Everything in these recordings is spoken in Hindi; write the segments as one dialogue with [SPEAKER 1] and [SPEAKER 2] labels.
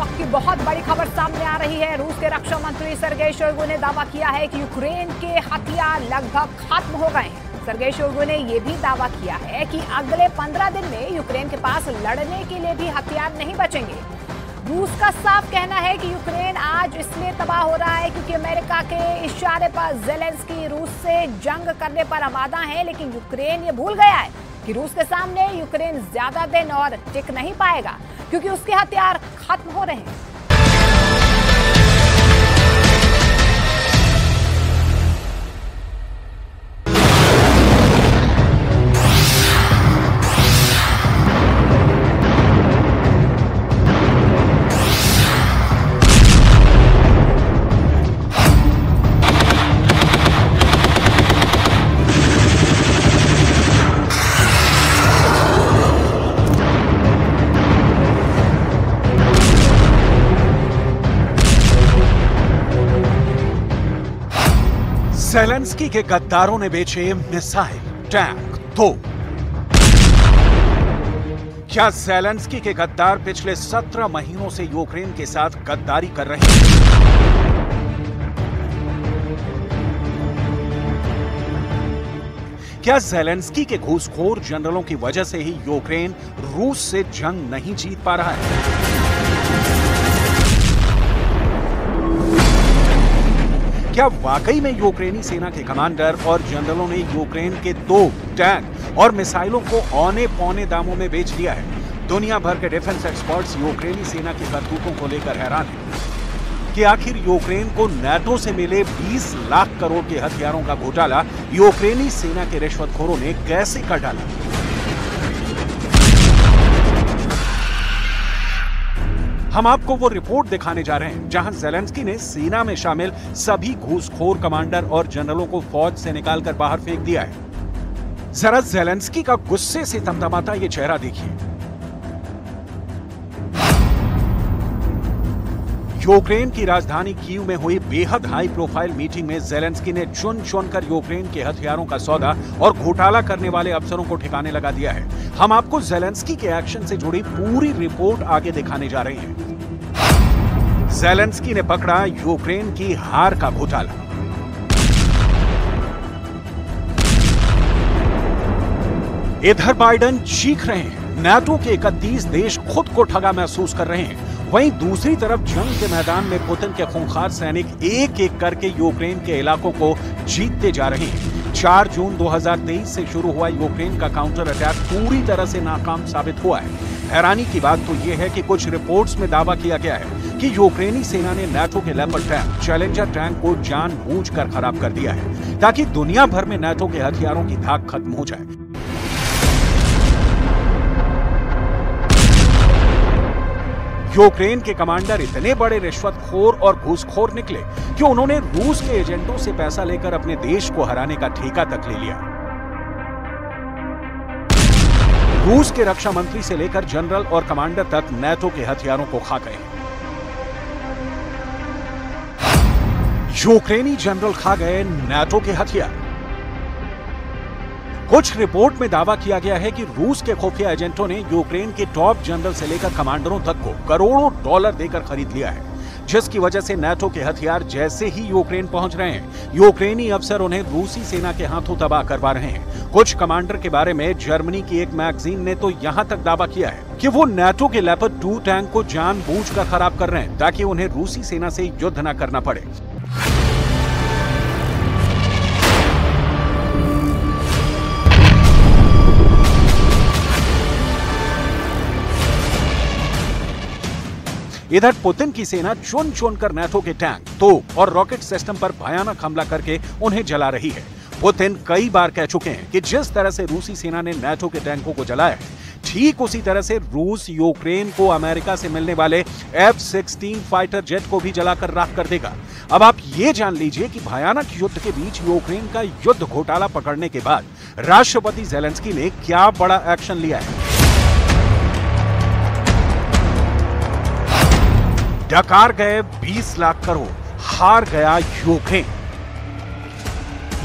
[SPEAKER 1] वक्त की बहुत बड़ी खबर सामने आ रही है। रूस के रक्षा मंत्री सर्गेई शोइगु ने दावा किया है कि यूक्रेन के हथियार लगभग खत्म हो गए हैं। सर्गेई शोइगु ने यह भी दावा किया है कि अगले 15 दिन में यूक्रेन के पास लड़ने के लिए भी हथियार नहीं बचेंगे। रूस का साफ कहना है कि यूक्रेन आज इसलिए तबाह हो रहा है क्योंकि अमेरिका के इशारे पर ज़ेलेंस्की रूस से जंग करने पर आमादा है, लेकिन यूक्रेन ये भूल गया है कि रूस के सामने यूक्रेन ज्यादा दिन और टिक नहीं पाएगा क्योंकि उसके हथियार खत्म हो रहे हैं।
[SPEAKER 2] ज़ेलेंस्की के गद्दारों ने बेचे मिसाइल, टैंक, तोप। क्या ज़ेलेंस्की के गद्दार पिछले 17 महीनों से यूक्रेन के साथ गद्दारी कर रहे हैं? क्या ज़ेलेंस्की के घूसखोर जनरलों की वजह से ही यूक्रेन रूस से जंग नहीं जीत पा रहा है? क्या वाकई में यूक्रेनी सेना के कमांडर और जनरलों ने यूक्रेन के तोप, टैंक और मिसाइलों को औने पौने दामों में बेच दिया है? दुनिया भर के डिफेंस एक्सपर्ट्स यूक्रेनी सेना की करतूतों को लेकर हैरान हैं कि आखिर यूक्रेन को नाटो से मिले 20 लाख करोड़ के हथियारों का घोटाला यूक्रेनी सेना के रिश्वतखोरों ने कैसे कर डाला। हम आपको वो रिपोर्ट दिखाने जा रहे हैं जहां ज़ेलेंस्की ने सेना में शामिल सभी घूसखोर कमांडर और जनरलों को फौज से निकालकर बाहर फेंक दिया है। जरा ज़ेलेंस्की का गुस्से से तमतमाता ये चेहरा देखिए। यूक्रेन की राजधानी कीव में हुई बेहद हाई प्रोफाइल मीटिंग में ज़ेलेंस्की ने चुन चुनकर यूक्रेन के हथियारों का सौदा और घोटाला करने वाले अफसरों को ठिकाने लगा दिया है। हम आपको ज़ेलेंस्की के एक्शन से जुड़ी पूरी रिपोर्ट आगे दिखाने जा रहे हैं। ज़ेलेंस्की ने पकड़ा यूक्रेन की हार का घोटाला। इधर बाइडेन चीख रहे हैं, नाटो के 31 देश खुद को ठगा महसूस कर रहे हैं। वहीं दूसरी तरफ जंग के मैदान में पुतिन के खूंखार सैनिक एक एक करके यूक्रेन के इलाकों को जीतते जा रहे हैं। 4 जून 2023 से शुरू हुआ यूक्रेन का काउंटर अटैक पूरी तरह से नाकाम साबित हुआ है। हैरानी की बात तो यह है कि कुछ रिपोर्ट्स में दावा किया गया है कि यूक्रेनी सेना ने नाटो के लेपर्ड टैंक, चैलेंजर टैंक को जानबूझकर खराब कर दिया है ताकि दुनिया भर में नाटो के हथियारों की धाक खत्म हो जाए। यूक्रेन के कमांडर इतने बड़े रिश्वतखोर और घूसखोर निकले कि उन्होंने रूस के एजेंटों से पैसा लेकर अपने देश को हराने का ठेका तक ले लिया। रूस के रक्षा मंत्री से लेकर जनरल और कमांडर तक नाटो के हथियारों को खा गए। यूक्रेनी जनरल खा गए नाटो के हथियार। कुछ रिपोर्ट में दावा किया गया है कि रूस के खुफिया एजेंटों ने यूक्रेन के टॉप जनरल से लेकर कमांडरों तक को करोड़ों डॉलर देकर खरीद लिया है, जिसकी वजह से नाटो के हथियार जैसे ही यूक्रेन पहुंच रहे हैं, यूक्रेनी अफसर उन्हें रूसी सेना के हाथों तबाह करवा रहे हैं। कुछ कमांडर के बारे में जर्मनी की एक मैगजीन ने तो यहां तक दावा किया है कि वो नाटो के लेपर्ड 2 टैंक को जानबूझकर खराब कर रहे हैं ताकि उन्हें रूसी सेना से युद्ध न करना पड़े। इधर पुतिन की सेना चुन चुनकर नाटो के टैंक, तोप और रॉकेट सिस्टम पर भयानक हमला करके उन्हें जला रही है। पुतिन कई बार कह चुके हैं कि जिस तरह से रूसी सेना ने नाटो के टैंकों को जलाया है, ठीक उसी तरह से रूस यूक्रेन को अमेरिका से मिलने वाले F-16 फाइटर जेट को भी जलाकर राख कर देगा। अब आप ये जान लीजिए कि भयानक युद्ध के बीच यूक्रेन का युद्ध घोटाला पकड़ने के बाद राष्ट्रपति ज़ेलेंस्की ने क्या बड़ा एक्शन लिया है। डकार गए 20 लाख करोड़, हार गया यूक्रेन।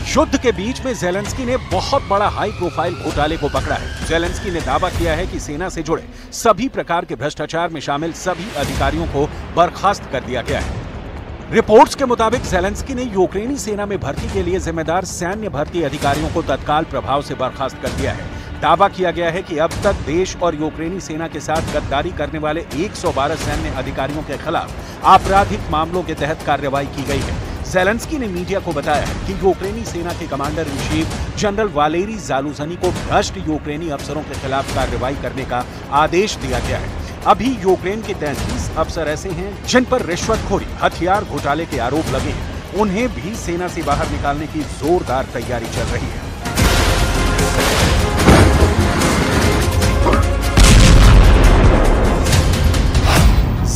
[SPEAKER 2] युद्ध के बीच में जेलेंस्की ने बहुत बड़ा हाई प्रोफाइल घोटाले को पकड़ा है। जेलेंस्की ने दावा किया है कि सेना से जुड़े सभी प्रकार के भ्रष्टाचार में शामिल सभी अधिकारियों को बर्खास्त कर दिया गया है। रिपोर्ट्स के मुताबिक जेलेंस्की ने यूक्रेनी सेना में भर्ती के लिए जिम्मेदार सैन्य भर्ती अधिकारियों को तत्काल प्रभाव से बर्खास्त कर दिया है। दावा किया गया है कि अब तक देश और यूक्रेनी सेना के साथ गद्दारी करने वाले 112 सैन्य अधिकारियों के खिलाफ आपराधिक मामलों के तहत कार्रवाई की गई है। जेलेंस्की ने मीडिया को बताया है कि यूक्रेनी सेना के commander in chief general Valeriy Zaluzhnyi को भ्रष्ट यूक्रेनी अफसरों के खिलाफ कार्रवाई करने का आदेश दिया गया है। अभी यूक्रेन के 33 अफसर ऐसे हैं जिन पर रिश्वतखोरी, हथियार घोटाले के आरोप लगे हैं। उन्हें भी सेना से बाहर निकालने की जोरदार तैयारी चल रही है।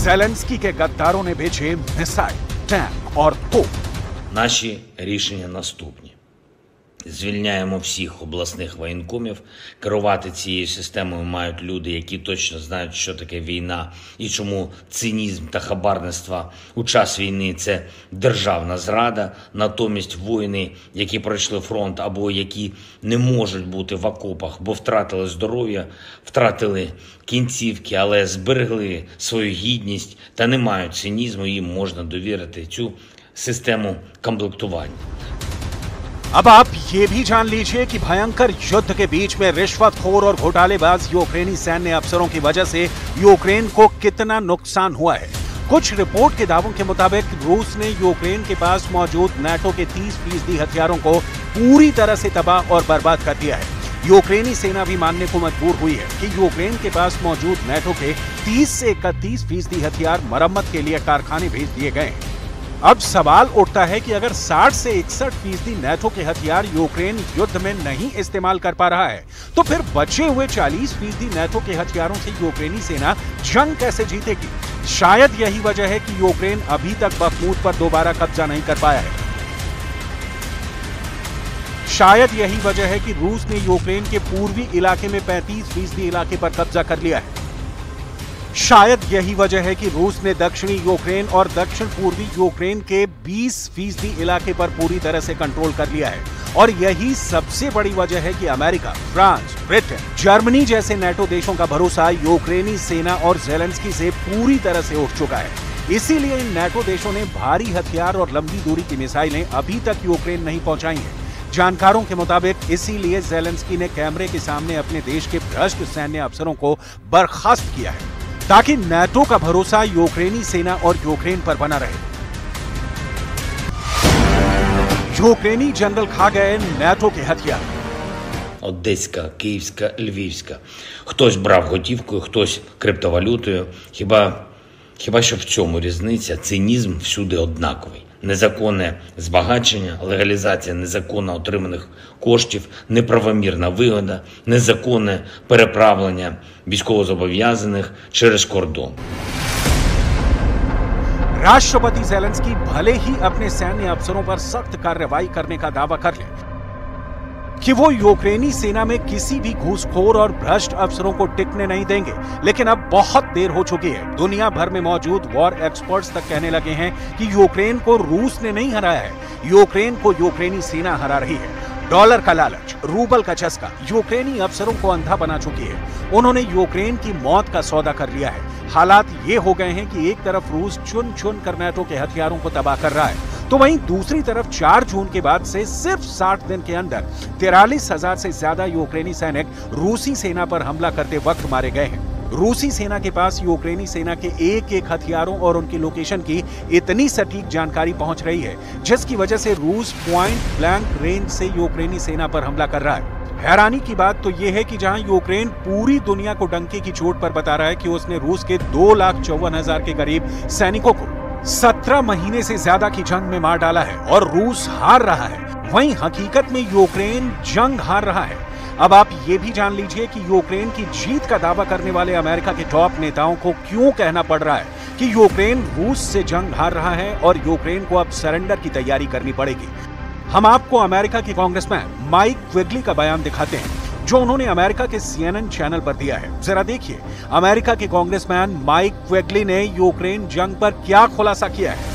[SPEAKER 2] जेलेंस्की के गद्दारों ने भेजे मिसाइल, टैंक और तोप।
[SPEAKER 3] Наші рішення наступні. Звільняємо всіх обласних воєнкомів. Керувати цією системою мають люди, які точно знають, що таке війна і чому цинізм та хабарництво у час війни – це державна зрада. Натомість воїни, які пройшли фронт або які не можуть бути в окопах, бо втратили здоров'я, втратили кінцівки, але зберегли свою гідність та не мають цинізму, їм можна довірити цю систему комплектування.
[SPEAKER 2] अब आप ये भी जान लीजिए कि भयंकर युद्ध के बीच में रिश्वतखोर और घोटालेबाज यूक्रेनी सैन्य अफसरों की वजह से यूक्रेन को कितना नुकसान हुआ है। कुछ रिपोर्ट के दावों के मुताबिक रूस ने यूक्रेन के पास मौजूद नाटो के 30% हथियारों को पूरी तरह से तबाह और बर्बाद कर दिया है। यूक्रेनी सेना भी मानने को मजबूर हुई है कि यूक्रेन के पास मौजूद नाटो के 30 से 31% हथियार मरम्मत के लिए कारखाने भेज दिए गए हैं। अब सवाल उठता है कि अगर 60 से 61% नाटो के हथियार यूक्रेन युद्ध में नहीं इस्तेमाल कर पा रहा है, तो फिर बचे हुए 40% नाटो के हथियारों से यूक्रेनी सेना जंग कैसे जीतेगी? शायद यही वजह है कि यूक्रेन अभी तक बखमूत पर दोबारा कब्जा नहीं कर पाया है। शायद यही वजह है कि रूस ने यूक्रेन के पूर्वी इलाके में 35% इलाके पर कब्जा कर लिया है। शायद यही वजह है कि रूस ने दक्षिणी यूक्रेन और दक्षिण पूर्वी यूक्रेन के 20% इलाके पर पूरी तरह से कंट्रोल कर लिया है। और यही सबसे बड़ी वजह है कि अमेरिका, फ्रांस, ब्रिटेन, जर्मनी जैसे नाटो देशों का भरोसा यूक्रेनी सेना और जेलेंस्की से पूरी तरह से उठ चुका है। इसीलिए इन नाटो देशों ने भारी हथियार और लंबी दूरी की मिसाइलें अभी तक यूक्रेन नहीं पहुंचाई हैं। जानकारों के मुताबिक इसीलिए जेलेंस्की ने कैमरे के सामने अपने देश के भ्रष्ट सैन्य अफसरों को बर्खास्त किया है, ताकि नाटो का भरोसा यूक्रेनी सेना और यूक्रेन पर बना रहे। यूक्रेनी जनरल खा गए नाटो के हथियार।
[SPEAKER 3] Одеська, Київська, Львівська. Хтось брав готівкою, хтось криптовалютою. Хіба що в цьому різниця? Цинізм всюди однаковий. Незаконне збагачення, легалізація незаконно отриманих коштів, неправомірна вигода, незаконне переправлення військовозобов'язаних через кордон.
[SPEAKER 2] राष्ट्रपति जेलेंस्की भले ही अपने सैन्य अफसरों पर सख्त कार्रवाई करने का दावा कर ले कि वो यूक्रेनी सेना में किसी भी घूसखोर और भ्रष्ट अफसरों को टिकने नहीं देंगे, लेकिन अब बहुत देर हो चुकी है। दुनिया भर में मौजूद वॉर एक्सपर्ट्स तक कहने लगे हैं कि यूक्रेन को रूस ने नहीं हराया है, यूक्रेन को यूक्रेनी सेना हरा रही है। डॉलर का लालच, रूबल का चस्का यूक्रेनी अफसरों को अंधा बना चुकी है। उन्होंने यूक्रेन की मौत का सौदा कर लिया है। हालात ये हो गए हैं कि एक तरफ रूस चुन चुन कर नाटो के हथियारों को तबाह कर रहा है, तो वहीं दूसरी तरफ 4 जून के बाद से सिर्फ 60 दिन के अंदर 43,000 से ज्यादा यूक्रेनी सैनिक रूसी सेना पर हमला करते वक्त मारे गए हैं। रूसी सेना के पास यूक्रेनी सेना के एक हथियारों और उनकी लोकेशन की इतनी सटीक जानकारी पहुंच रही है, जिसकी वजह से रूस पॉइंट ब्लैंक रेंज से यूक्रेनी सेना पर हमला कर रहा है। हैरानी की बात तो यह है कि जहां यूक्रेन पूरी दुनिया को डंके की चोट पर बता रहा है कि उसने रूस के 2,54,000 के करीब सैनिकों को 17 महीने से ज्यादा की जंग में मार डाला है और रूस हार रहा है, वहीं हकीकत में यूक्रेन जंग हार रहा है। अब आप ये भी जान लीजिए कि यूक्रेन की जीत का दावा करने वाले अमेरिका के टॉप नेताओं को क्यों कहना पड़ रहा है कि यूक्रेन रूस से जंग हार रहा है और यूक्रेन को अब सरेंडर की तैयारी करनी पड़ेगी। हम आपको अमेरिका के कांग्रेसमैन माइक क्विगली का बयान दिखाते हैं, जो उन्होंने अमेरिका के CNN चैनल पर दिया है। जरा देखिए अमेरिका के कांग्रेसमैन माइक क्विगली ने यूक्रेन जंग पर क्या खुलासा किया है।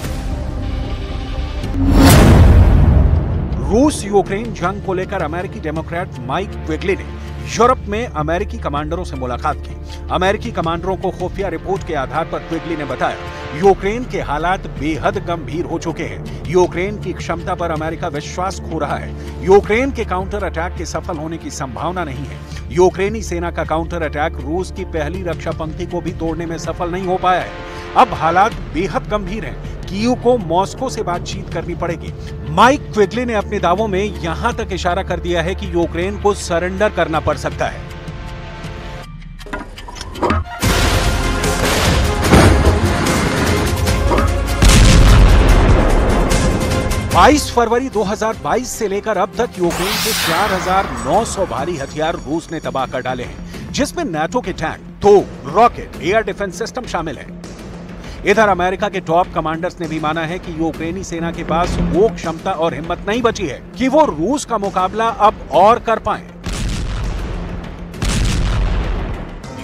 [SPEAKER 2] रूस यूक्रेन जंग को लेकर अमेरिकी डेमोक्रेट माइक क्विगली ने यूरोप में अमेरिकी कमांडरों से मुलाकात की। अमेरिकी कमांडरों को खुफिया रिपोर्ट के आधार पर क्विगली ने बताया, यूक्रेन के हालात बेहद गंभीर हो चुके हैं। यूक्रेन की क्षमता पर अमेरिका विश्वास खो रहा है। यूक्रेन के काउंटर अटैक के सफल होने की संभावना नहीं है। यूक्रेनी सेना का काउंटर अटैक रूस की पहली रक्षा पंक्ति को भी तोड़ने में सफल नहीं हो पाया है। अब हालात बेहद गंभीर हैं। कीव को मॉस्को से बातचीत करनी पड़ेगी। माइक क्विगली ने अपने दावों में यहां तक इशारा कर दिया है कि यूक्रेन को सरेंडर करना पड़ सकता है। बाईस फरवरी 2022 से लेकर अब तक यूक्रेन के 4,900 भारी हथियार रूस ने तबाह कर डाले हैं, जिसमें नाटो के टैंक, तोप, रॉकेट, एयर डिफेंस सिस्टम शामिल है। इधर अमेरिका के टॉप कमांडर्स ने भी माना है कि यूक्रेनी सेना के पास वो क्षमता और हिम्मत नहीं बची है कि वो रूस का मुकाबला अब और कर पाए।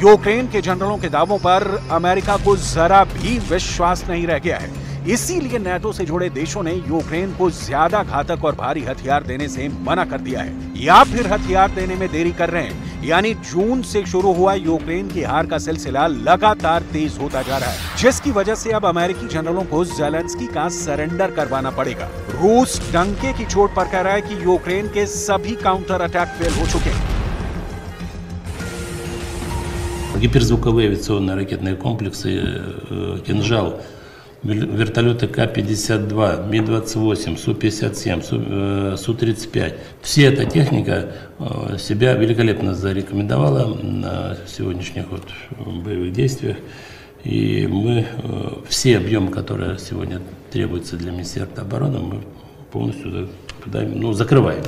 [SPEAKER 2] यूक्रेन के जनरलों के दावों पर अमेरिका को जरा भी विश्वास नहीं रह गया है। इसीलिए नाटो से जुड़े देशों ने यूक्रेन को ज्यादा घातक और भारी हथियार देने से मना कर दिया है, या फिर हथियार देने में देरी कर रहे हैं। यानी जून से शुरू हुआ यूक्रेन की हार का सिलसिला लगातार तेज होता जा रहा है, जिसकी वजह से अब अमेरिकी जनरलों को ज़ेलेंस्की का सरेंडर करवाना पड़ेगा। रूस डंके की चोट पर कह रहा है कि यूक्रेन के सभी काउंटर अटैक फेल हो चुके हैं।
[SPEAKER 4] Гиперзвуковые авиационные ракетные комплексы «Кинжал», вертолеты К-52, Ми-28, Су-57, Су-35. Вся эта техника себя великолепно зарекомендовала на сегодняшних боевых действиях. И мы все объемы, которые сегодня требуются для Министерства обороны, мы полностью закрываем.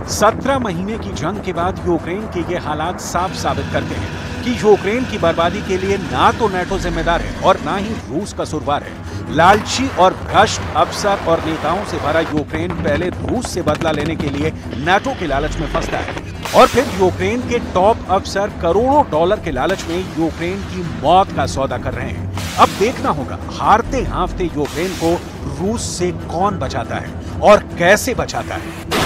[SPEAKER 2] 17 महीने की जंग के बाद यूक्रेन के ये हालात साफ साबित करते हैं कि यूक्रेन की बर्बादी के लिए ना तो नाटो जिम्मेदार है और ना ही रूस कसूरवार है। लालची और भ्रष्ट अफसर और नेताओं से भरा यूक्रेन पहले रूस से बदला लेने के लिए नाटो के लालच में फंसता है, और फिर यूक्रेन के टॉप अफसर करोड़ों डॉलर के लालच में यूक्रेन की मौत का सौदा कर रहे हैं। अब देखना होगा हारते हांफते यूक्रेन को रूस से कौन बचाता है और कैसे बचाता है।